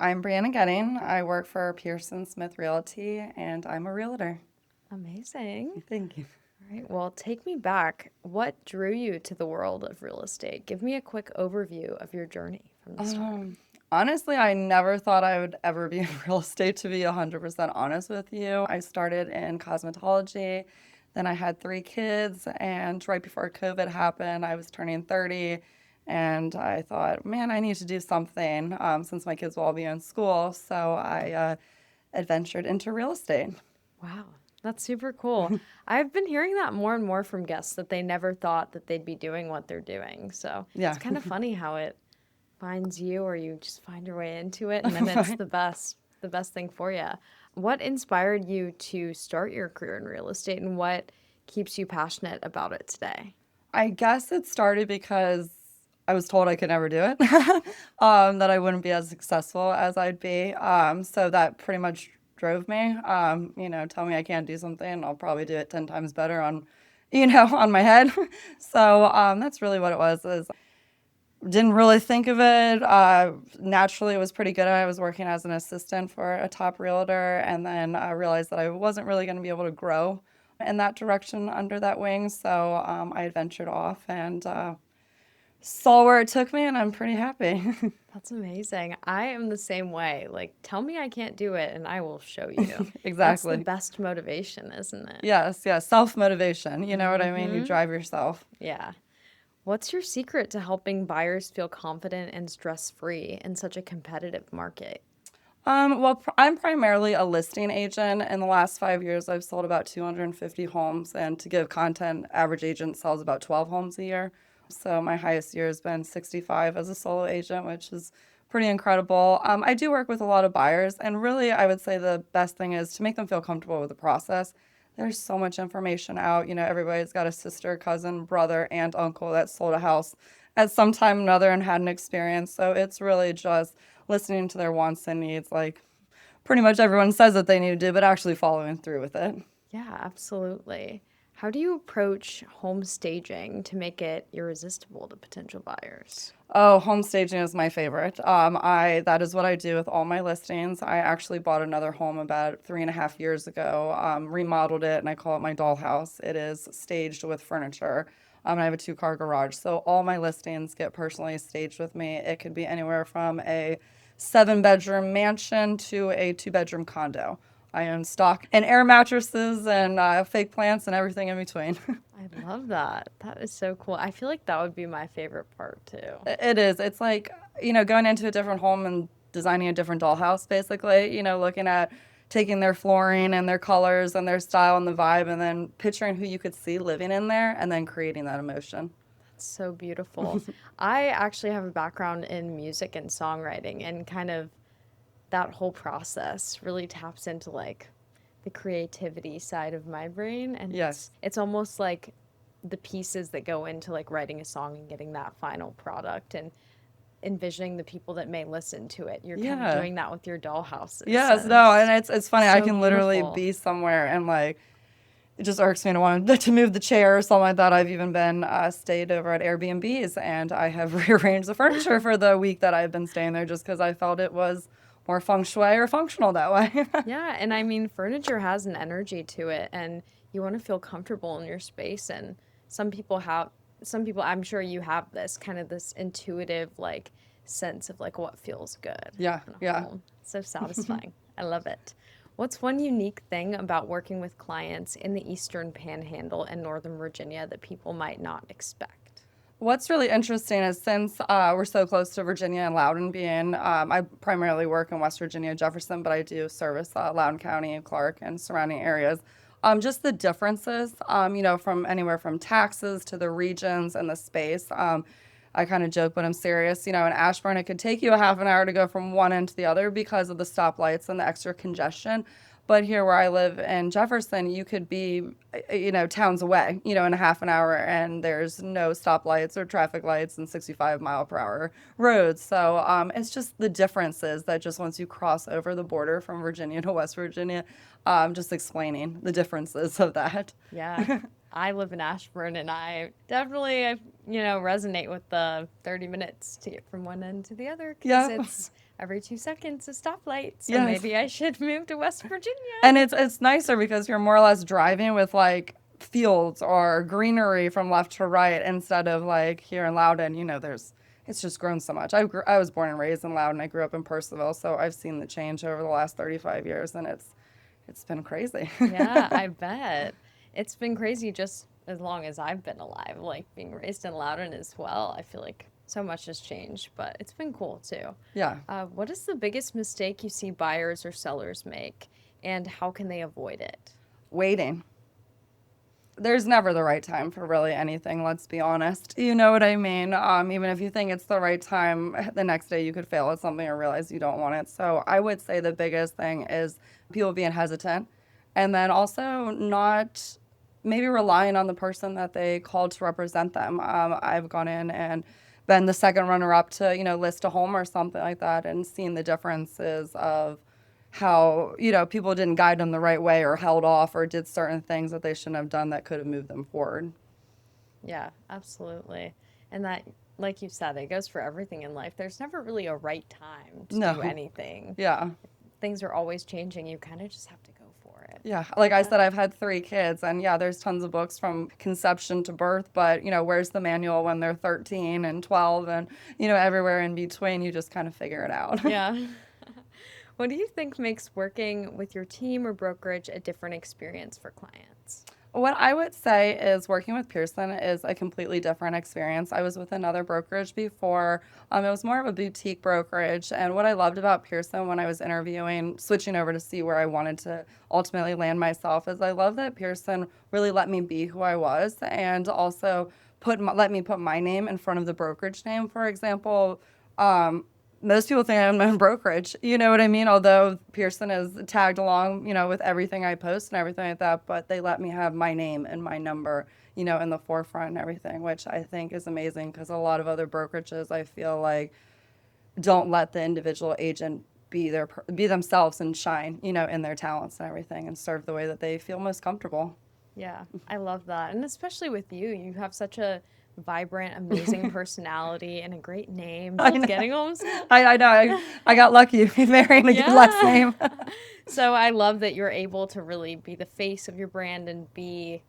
I'm Brianna Goetting. I work for Pearson Smith Realty, and I'm a realtor. Amazing. Thank you. All right. Well, take me back. What drew you to the world of real estate? Give me a quick overview of your journey from the start. Honestly, I never thought I would ever be in real estate, to be 100% honest with you. I started in cosmetology, then I had 3 kids, and right before COVID happened, I was turning 30, and I thought, man, I need to do something since my kids will all be in school. So I adventured into real estate. Wow. That's super cool. I've been hearing that more and more from guests that they never thought that they'd be doing what they're doing. So it's Yeah. kind of funny how it finds you or you just find your way into it and then it's the best thing for you. What inspired you to start your career in real estate and what keeps you passionate about it today? I guess it started because I was told I could never do it, that I wouldn't be as successful as I'd be. So that pretty much drove me. Tell me I can't do something, I'll probably do it 10 times better on my head. So that's really what it was. Is didn't really think of it. Naturally, it was pretty good. I was working as an assistant for a top realtor, and then I realized that I wasn't really going to be able to grow in that direction under that wing. So I ventured off and saw where it took me, and I'm pretty happy. That's amazing. I am the same way. Like, tell me I can't do it and I will show you. That's the Exactly. best motivation, isn't it? Yes, yes. Self motivation. You know what I mean? You drive yourself. Yeah. What's your secret to helping buyers feel confident and stress-free in such a competitive market? I'm primarily a listing agent. In the last 5 years, I've sold about 250 homes, and to give content, average agent sells about 12 homes a year. So my highest year has been 65 as a solo agent, which is pretty incredible. I do work with a lot of buyers, and really, I would say the best thing is to make them feel comfortable with the process. There's so much information out. Everybody's got a sister, cousin, brother, aunt, uncle that sold a house at some time or another and had an experience. So it's really just listening to their wants and needs, like pretty much everyone says that they need to do, but actually following through with it. Yeah, absolutely. How do you approach home staging to make it irresistible to potential buyers? Oh, home staging is my favorite. I that is what I do with all my listings. I actually bought another home about 3.5 years ago, remodeled it, and I call it my dollhouse. It is staged with furniture. And I have a 2-car garage, so all my listings get personally staged with me. It could be anywhere from a 7-bedroom mansion to a 2-bedroom condo. I own stock and air mattresses and fake plants and everything in between. I love that. That is so cool. I feel like that would be my favorite part too. It is. It's like, going into a different home and designing a different dollhouse, basically, looking at taking their flooring and their colors and their style and the vibe and then picturing who you could see living in there and then creating that emotion. It's so beautiful. I actually have a background in music and songwriting, and kind of that whole process really taps into like the creativity side of my brain, and it's Yes. it's almost like the pieces that go into like writing a song and getting that final product and envisioning the people that may listen to it. You're kind of Yeah. doing that with your dollhouses, Yes. and No. it's And it's funny. I so can literally beautiful. be somewhere and like it just irks me to want to move the chair or something like that. I've even been stayed over at Airbnbs and I have rearranged the furniture for the week that I've been staying there just because I felt it was more feng shui or functional that way. Yeah, and I mean, furniture has an energy to it, and you want to feel comfortable in your space. And some people, I'm sure you have this kind of this intuitive, like, sense of like what feels good Yeah. in a Yeah. home. So satisfying. I love it. What's one unique thing about working with clients in the Eastern Panhandle and Northern Virginia that people might not expect? What's really interesting is since we're so close to Virginia and Loudoun being, I primarily work in West Virginia, Jefferson, but I do service Loudoun County and Clark and surrounding areas. Just the differences, from anywhere from taxes to the regions and the space. I kind of joke, but I'm serious. In Ashburn, it could take you a half an hour to go from one end to the other because of the stoplights and the extra congestion. But here where I live in Jefferson, you could be, towns away, in a half an hour, and there's no stoplights or traffic lights and 65-mile-per-hour roads. So it's just the differences that just once you cross over the border from Virginia to West Virginia, just explaining the differences of that. Yeah. I live in Ashburn and I definitely, resonate with the 30 minutes to get from one end to the other because Yeah. it's every 2 seconds a stoplight, so Yes. maybe I should move to West Virginia. And it's nicer because you're more or less driving with like fields or greenery from left to right instead of like here in Loudoun, it's just grown so much. I was born and raised in Loudoun. I grew up in Percival, so I've seen the change over the last 35 years, and it's been crazy. Yeah, I bet. It's been crazy just as long as I've been alive, like being raised in Loudoun as well. I feel like so much has changed, but it's been cool too. Yeah. What is the biggest mistake you see buyers or sellers make, and how can they avoid it? Waiting. There's never the right time for really anything, let's be honest. You know what I mean? Even if you think it's the right time, the next day you could fail at something or realize you don't want it. So I would say the biggest thing is people being hesitant, and then also not maybe relying on the person that they called to represent them. I've gone in and been the second runner-up to, list a home or something like that, and seen the differences of how, people didn't guide them the right way or held off or did certain things that they shouldn't have done that could have moved them forward. Yeah, absolutely. And that, like you said, it goes for everything in life. There's never really a right time to do anything. Yeah. Things are always changing. You kind of just have to go for it. Yeah. Like I said, I've had 3 kids, and yeah, there's tons of books from conception to birth, but, where's the manual when they're 13 and 12 and, everywhere in between? You just kind of figure it out. Yeah. What do you think makes working with your team or brokerage a different experience for clients? What I would say is working with Pearson is a completely different experience. I was with another brokerage before. It was more of a boutique brokerage. And what I loved about Pearson when I was interviewing, switching over to see where I wanted to ultimately land myself, is I love that Pearson really let me be who I was, and also let me put my name in front of the brokerage name. For example, most people think I'm in brokerage, you know what I mean? Although Pearson is tagged along, with everything I post and everything like that, but they let me have my name and my number, in the forefront and everything, which I think is amazing, because a lot of other brokerages, I feel like, don't let the individual agent be themselves and shine, in their talents and everything, and serve the way that they feel most comfortable. Yeah, I love that. And especially with you, you have such a vibrant, amazing personality and a great name. I know. Getting almost. I know. I got lucky marrying a good last name. So I love that you're able to really be the face of your brand and be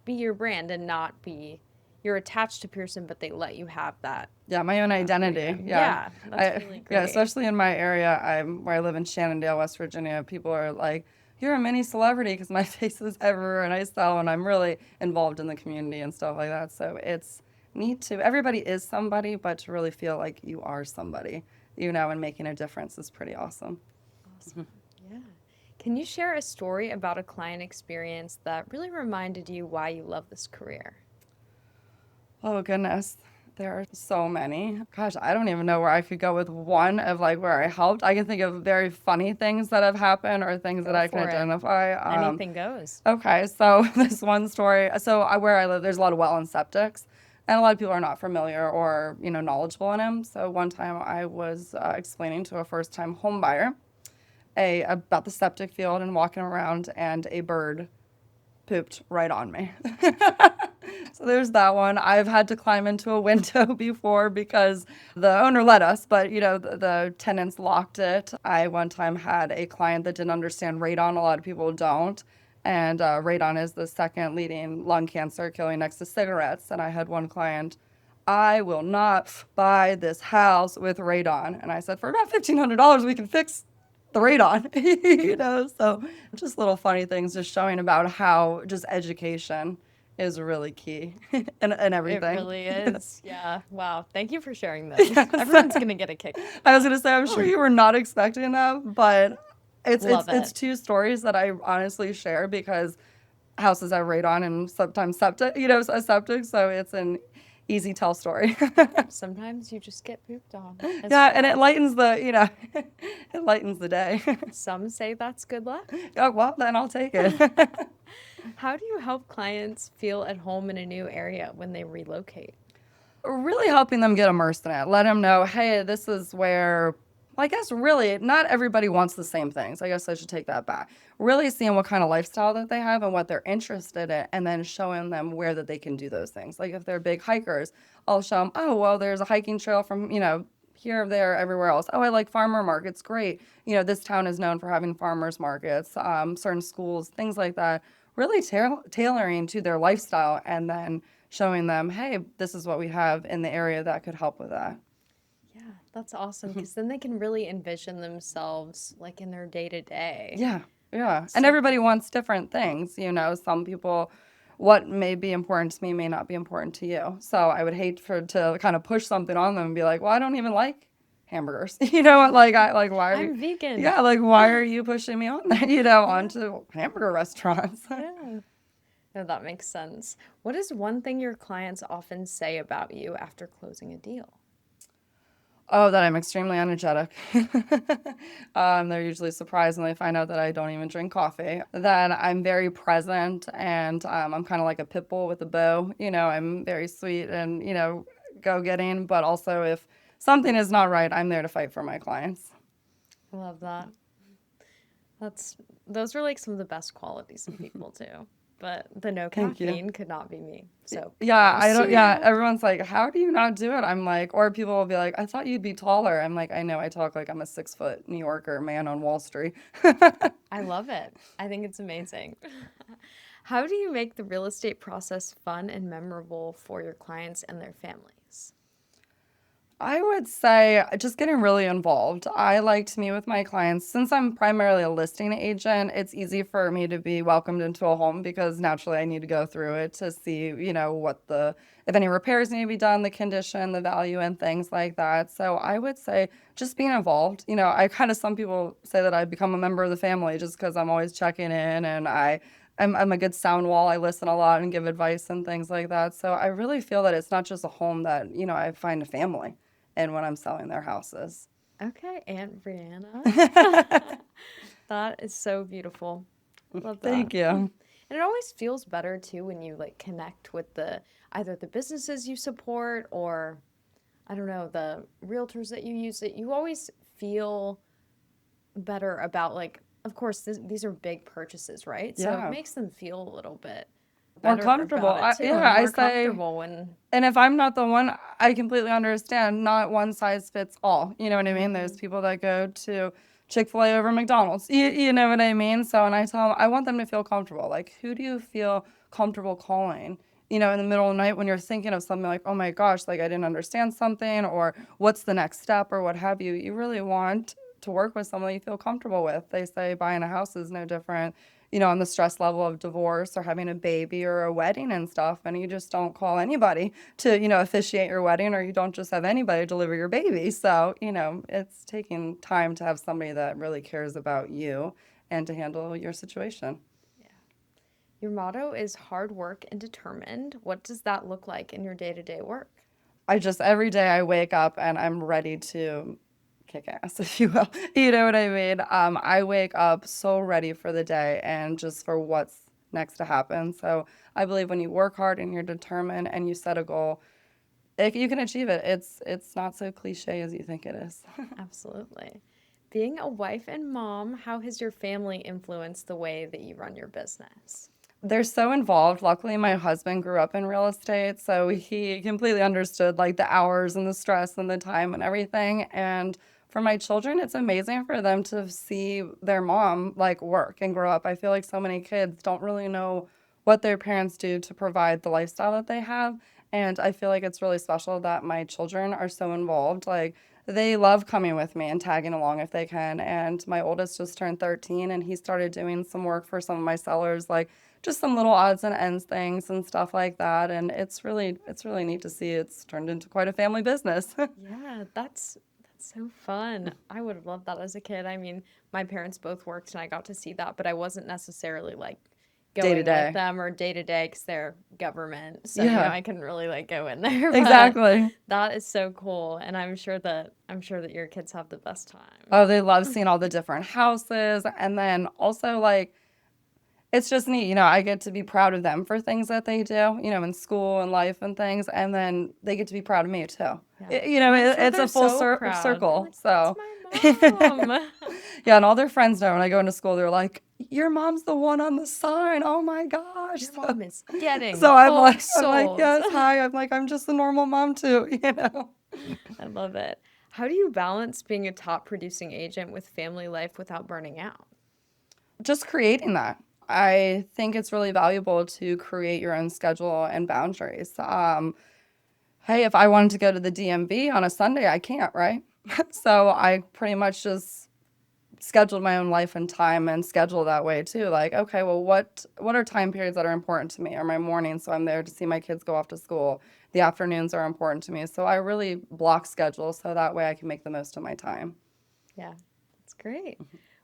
your brand, and not be, you're attached to Pearson, but they let you have that. Yeah, my own identity. Yeah, that's really great. Yeah, especially in my area, where I live in Shenandoah, West Virginia. People are like, "You're a mini celebrity," because my face is everywhere and I sell, and I'm really involved in the community and stuff like that. So it's neat to. Everybody is somebody, but to really feel like you are somebody, and making a difference is pretty awesome. Awesome. Yeah. Can you share a story about a client experience that really reminded you why you love this career? Oh, goodness. There are so many. Gosh, I don't even know where I could go with one of like where I helped. I can think of very funny things that have happened or things that I can identify. Anything goes. Okay, so this one story. So where I live, there's a lot of well and septics, and a lot of people are not familiar or knowledgeable in them. So one time I was explaining to a first-time home buyer about the septic field and walking around, and a bird pooped right on me. So there's that one. I've had to climb into a window before because the owner let us, but the tenants locked it. I one time had a client that didn't understand radon. A lot of people don't. And radon is the second leading lung cancer, killing next to cigarettes. And I had one client, "I will not buy this house with radon." And I said, "For about $1,500, we can fix the radon." So just little funny things, just showing about how just education is really key and everything. It really is. Yeah. Wow. Thank you for sharing this. Yes. Everyone's going to get a kick. I was going to say, I'm sure you were not expecting that, but it's 2 stories that I honestly share because houses have radon and sometimes septic, a septic, so it's an easy tell story. Sometimes you just get pooped on. Yeah, and it lightens it lightens the day. Some say that's good luck. Oh, well, then I'll take it. How do you help clients feel at home in a new area when they relocate? Really helping them get immersed in it. Let them know, hey, this is where, I guess really not everybody wants the same things. I guess I should take that back. Really seeing what kind of lifestyle that they have and what they're interested in, and then showing them where that they can do those things. Like if they're big hikers, I'll show them, oh, well, there's a hiking trail from, here, there, everywhere else. Oh, I like farmer markets. Great. This town is known for having farmers markets, certain schools, things like that. Really tailoring to their lifestyle and then showing them, hey, this is what we have in the area that could help with that. Yeah, that's awesome because then they can really envision themselves like in their day to day. Yeah, yeah. And So everybody wants different things. Some people, what may be important to me may not be important to you. So I would hate to kind of push something on them and be like, well, I don't even like hamburgers. Why are you, I'm vegan. yeah, like, why are you pushing me on that, onto hamburger restaurants? Yeah. No, that makes sense. What is one thing your clients often say about you after closing a deal? Oh, that I'm extremely energetic. They're usually surprised when they find out that I don't even drink coffee. That I'm very present and I'm kind of like a pit bull with a bow. I'm very sweet and, go-getting. But also if something is not right, I'm there to fight for my clients. I love that. Those are like some of the best qualities in people too. But the no Thank you. caffeine could not be me. So Yeah, here's I don't, to yeah, you. everyone's like, how do you not do it? I'm like, or people will be like, I thought you'd be taller. I'm like, I know, I talk like I'm a 6 foot New Yorker man on Wall Street. I love it. I think it's amazing. How do you make the real estate process fun and memorable for your clients and their families? I would say just getting really involved. I like to meet with my clients. Since I'm primarily a listing agent, it's easy for me to be welcomed into a home because naturally I need to go through it to see, if any repairs need to be done, the condition, the value, and things like that. So I would say just being involved. Some people say that I become a member of the family just because I'm always checking in and I'm a good sound wall. I listen a lot and give advice and things like that. So I really feel that it's not just a home that, I find a family and when I'm selling their houses. Okay, Aunt Brianna. That is so beautiful. Love that. Thank you. And it always feels better too when you like connect with either the businesses you support or I don't know, the realtors that you use that you always feel better about like of course these are big purchases, right? So it Yeah. makes them feel a little bit More better comfortable. about it too and I more say, comfortable when and if I'm not the one, I completely understand. Not one size fits all. You know what I mean? There's people that go to Chick-fil-A over McDonald's. You know what I mean? So, and I tell them, I want them to feel comfortable. Like, who do you feel comfortable calling? In the middle of the night when you're thinking of something like, oh my gosh, like I didn't understand something, or what's the next step, or what have you. You really want to work with someone you feel comfortable with. They say buying a house is no different, on the stress level of divorce or having a baby or a wedding and stuff. And you just don't call anybody to, officiate your wedding, or you don't just have anybody deliver your baby. So, it's taking time to have somebody that really cares about you and to handle your situation. your motto is hard work and determined. What does that look like in your day-to-day work? Every day I wake up and I'm ready to kick ass, if you will. You know what I mean? I wake up so ready for the day and just for what's next to happen. So I believe when you work hard and you're determined and you set a goal, if you can achieve it, it's not so cliche as you think it is. Absolutely. Being a wife and mom, how has your family influenced the way that you run your business? They're so involved. Luckily, my husband grew up in real estate, so he completely understood like the hours and the stress and the time and everything. And for my children, it's amazing for them to see their mom like work and grow up. I feel like so many kids don't really know what their parents do to provide the lifestyle that they have. And I feel like it's really special that my children are so involved. Like they love coming with me and tagging along if they can. And my oldest just turned 13 and he started doing some work for some of my sellers, like just some little odds and ends things and stuff like that. And it's really neat to see it's turned into quite a family business. Yeah, that's so fun. I would have loved that as a kid. I mean, my parents both worked and I got to see that, but I wasn't necessarily like Day to going with day. them or day to day because they're government. So, Yeah, I couldn't really like go in there. But exactly. that is so cool. And I'm sure that your kids have the best time. Oh, they love seeing all the different houses. And then also like it's just neat, I get to be proud of them for things that they do, in school and life and things, and then they get to be proud of me too. Yeah. I'm sure It's they're a full so proud. They're circle. like, So, that's my mom. yeah, and all their friends know when I go into school, they're like, "Your mom's the one on the sign." Oh my gosh. Your mom is getting So homes I'm like, sold. yes, hi. I'm like, I'm just a normal mom too. I love it. How do you balance being a top producing agent with family life without burning out? Just creating that. I think it's really valuable to create your own schedule and boundaries. Hey, if I wanted to go to the DMV on a Sunday, I can't, right? So I pretty much just scheduled my own life and time and schedule that way too. Like, okay, well, what are time periods that are important to me? Are my mornings, so I'm there to see my kids go off to school. The afternoons are important to me. So I really block schedule so that way I can make the most of my time. Yeah, that's great.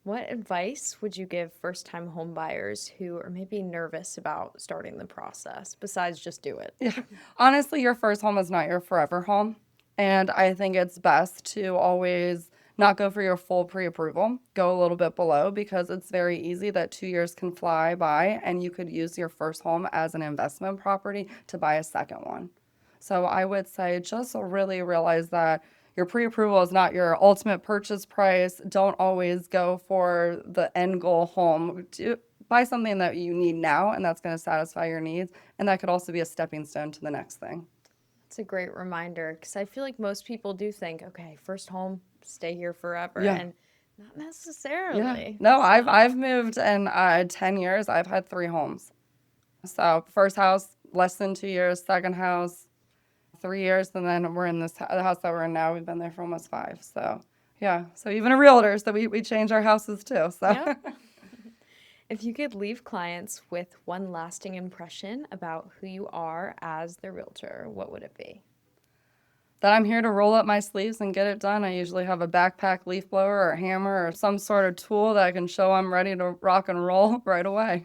What advice would you give first time home buyers who are maybe nervous about starting the process besides just do it? Yeah. Honestly, your first home is not your forever home. And I think it's best to always not go for your full pre-approval, go a little bit below because it's very easy that 2 years can fly by and you could use your first home as an investment property to buy a second one. So I would say just really realize that your pre-approval is not your ultimate purchase price. Don't always go for the end goal home. Buy something that you need now and that's going to satisfy your needs. And that could also be a stepping stone to the next thing. It's a great reminder because I feel like most people do think, okay, first home, stay here forever. Yeah. And not Yeah. necessarily. No, I've So, I've moved in 10 years. I've had 3 homes. So first house, less than 2 years. Second house, 3 years, and then we're in the house that we're in now. We've been there for almost 5. So yeah. So even a realtor, so we change our houses too. So yeah. If you could leave clients with one lasting impression about who you are as the realtor, what would it be? that I'm here to roll up my sleeves and get it done. I usually have a backpack leaf blower or a hammer or some sort of tool that I can show I'm ready to rock and roll right away.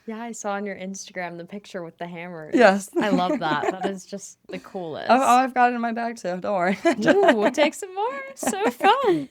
Yeah, I saw on your Instagram the picture with the hammers. Yes. I love that. That is just the Oh, coolest. I've got it in my bag too. Don't worry. Ooh, take some more. So fun.